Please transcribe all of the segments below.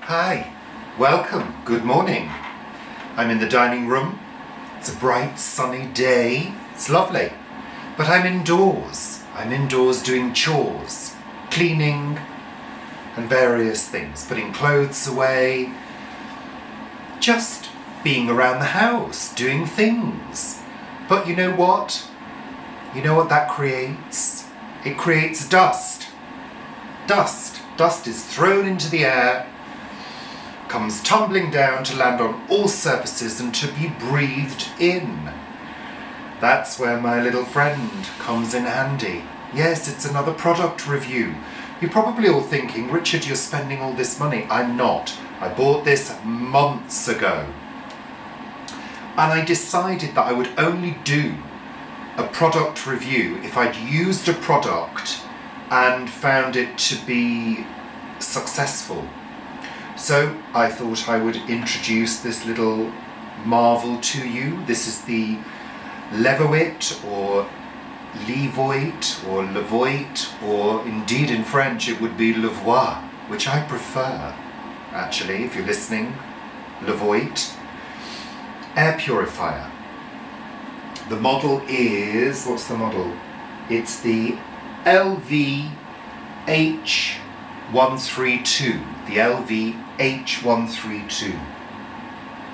Hi, welcome, good morning. I'm in the dining room. It's a bright sunny day. It's lovely. But I'm indoors. I'm indoors doing chores, cleaning and various things, putting clothes away, just being around the house, doing things. But you know what? You know what that creates? It creates dust. Dust is thrown into the air, comes tumbling down to land on all surfaces and to be breathed in. That's where my little friend comes in handy. Yes, it's another product review. You're probably all thinking, Richard, you're spending all this money. I'm not. I bought this months ago. And I decided that I would only do a product review if I'd used a product and found it to be successful. So I thought I would introduce this little marvel to you. This is the Levoit or Levoit or Levoit, or indeed in French it would be Levoit, which I prefer actually, if you're listening. Levoit air purifier. The model is, what's the model? It's the LV-H132. The LV-H132.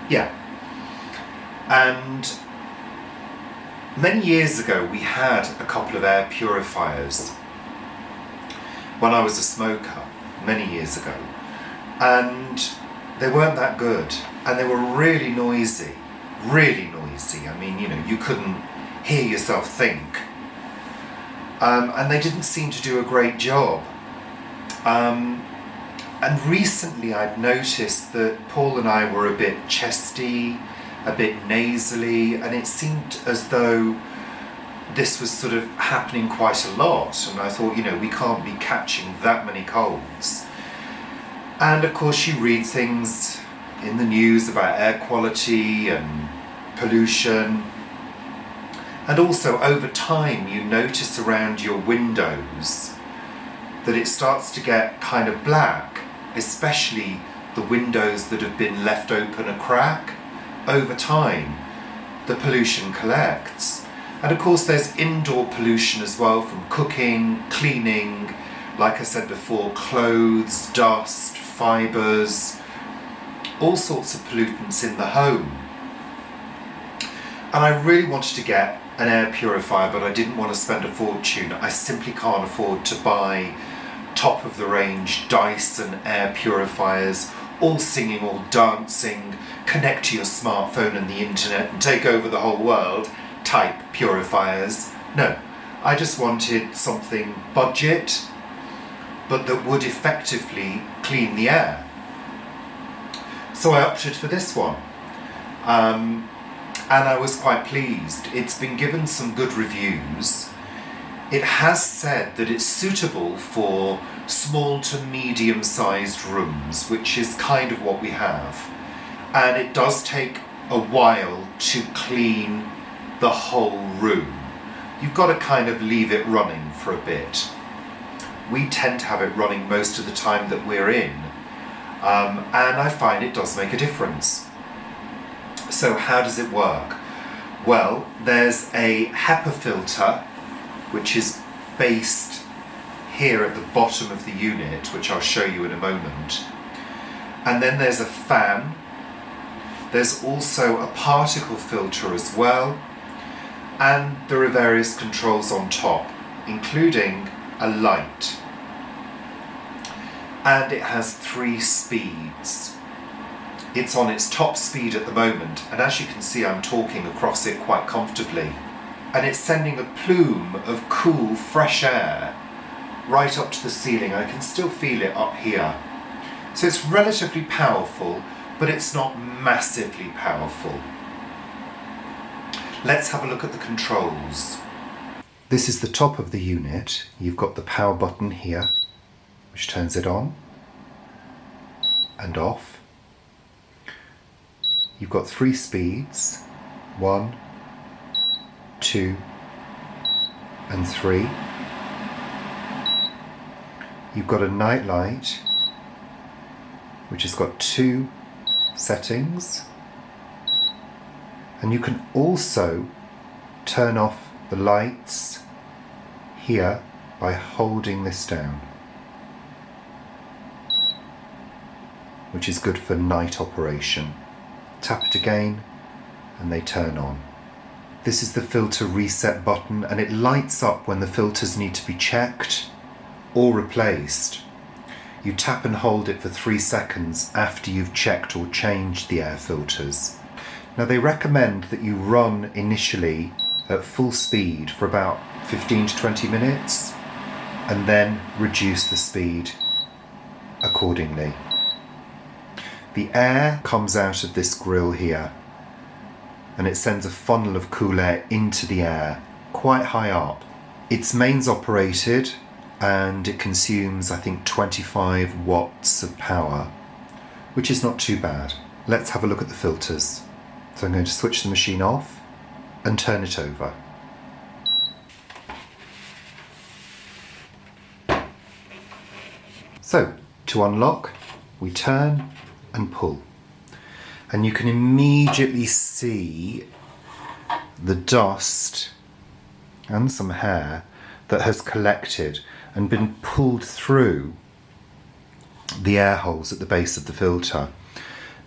Yeah. And many years ago we had a couple of air purifiers when I was a smoker, many years ago. And they weren't that good. And they were really noisy. Really noisy. I mean, you couldn't hear yourself think. And they didn't seem to do a great job. And recently I've noticed that Paul and I were a bit chesty, a bit nasally, and it seemed as though this was sort of happening quite a lot. And I thought, we can't be catching that many colds. And of course you read things in the news about air quality and pollution. And also over time you notice around your windows that it starts to get kind of black, especially the windows that have been left open a crack. Over time the pollution collects. And of course there's indoor pollution as well, from cooking, cleaning, like I said before, clothes, dust, fibres, all sorts of pollutants in the home. And I really wanted to get an air purifier, but I didn't want to spend a fortune. I simply can't afford to buy top of the range Dyson air purifiers, all singing, all dancing, connect to your smartphone and the internet and take over the whole world type purifiers. No, I just wanted something budget, but that would effectively clean the air. So I opted for this one. And I was quite pleased. It's been given some good reviews. It has said that it's suitable for small to medium-sized rooms, which is kind of what we have. And it does take a while to clean the whole room. You've got to kind of leave it running for a bit. We tend to have it running most of the time that we're in. And I find it does make a difference. So how does it work? Well, there's a HEPA filter, which is based here at the bottom of the unit, which I'll show you in a moment. And then there's a fan. There's also a particle filter as well. And there are various controls on top, including a light. And it has 3 speeds. It's on its top speed at the moment, and as you can see I'm talking across it quite comfortably. And it's sending a plume of cool, fresh air right up to the ceiling. I can still feel it up here. So it's relatively powerful, but it's not massively powerful. Let's have a look at the controls. This is the top of the unit. You've got the power button here, which turns it on and off. You've got 3 speeds, 1, 2 and 3. You've got a night light which has got 2 settings, and you can also turn off the lights here by holding this down, which is good for night operation. Tap it again and they turn on. This is the filter reset button, and it lights up when the filters need to be checked or replaced. You tap and hold it for 3 seconds after you've checked or changed the air filters. Now they recommend that you run initially at full speed for about 15 to 20 minutes and then reduce the speed accordingly. The air comes out of this grill here and it sends a funnel of cool air into the air quite high up. It's mains operated and it consumes, I think, 25 watts of power, which is not too bad. Let's have a look at the filters. So I'm going to switch the machine off and turn it over. So to unlock, we turn and pull, and you can immediately see the dust and some hair that has collected and been pulled through the air holes at the base of the filter.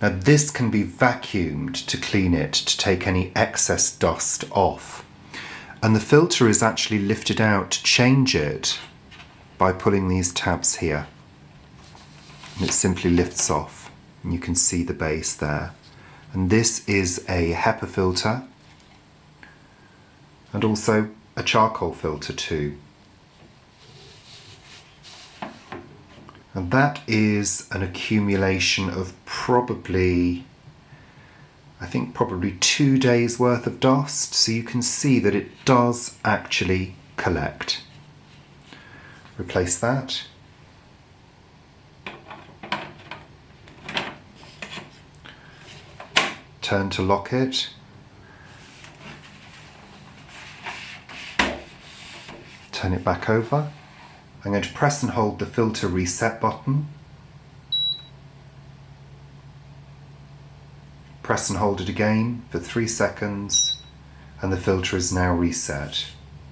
Now this can be vacuumed to clean it, to take any excess dust off, and the filter is actually lifted out to change it by pulling these tabs here, and it simply lifts off and you can see the base there. And this is a HEPA filter and also a charcoal filter too. And that is an accumulation of probably 2 days worth of dust. So you can see that it does actually collect. Replace that. Turn to lock it. Turn it back over. I'm going to press and hold the filter reset button. Press and hold it again for 3 seconds and the filter is now reset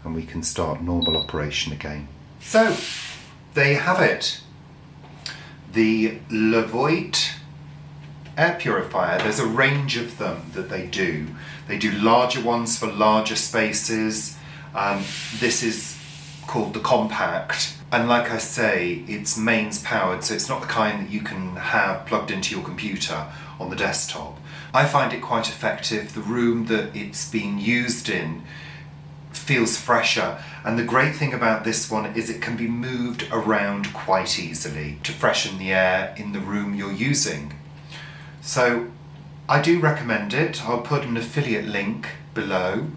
and we can start normal operation again. So there you have it. The Levoit air purifier. There's a range of them that they do. They do larger ones for larger spaces. This is called the compact, and like I say, it's mains powered, so it's not the kind that you can have plugged into your computer on the desktop. I find it quite effective. The room that it's being used in feels fresher, and the great thing about this one is it can be moved around quite easily to freshen the air in the room you're using. So I do recommend it. I'll put an affiliate link below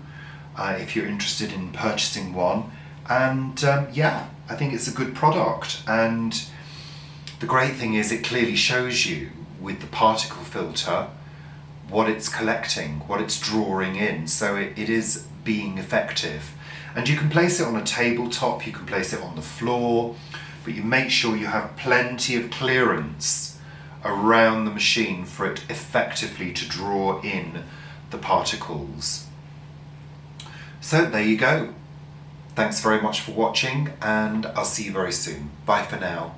if you're interested in purchasing one. And yeah, I think it's a good product. And the great thing is it clearly shows you with the particle filter what it's collecting, what it's drawing in. So it is being effective. And you can place it on a tabletop, you can place it on the floor, but you make sure you have plenty of clearance around the machine for it effectively to draw in the particles. So there you go. Thanks very much for watching and I'll see you very soon. Bye for now.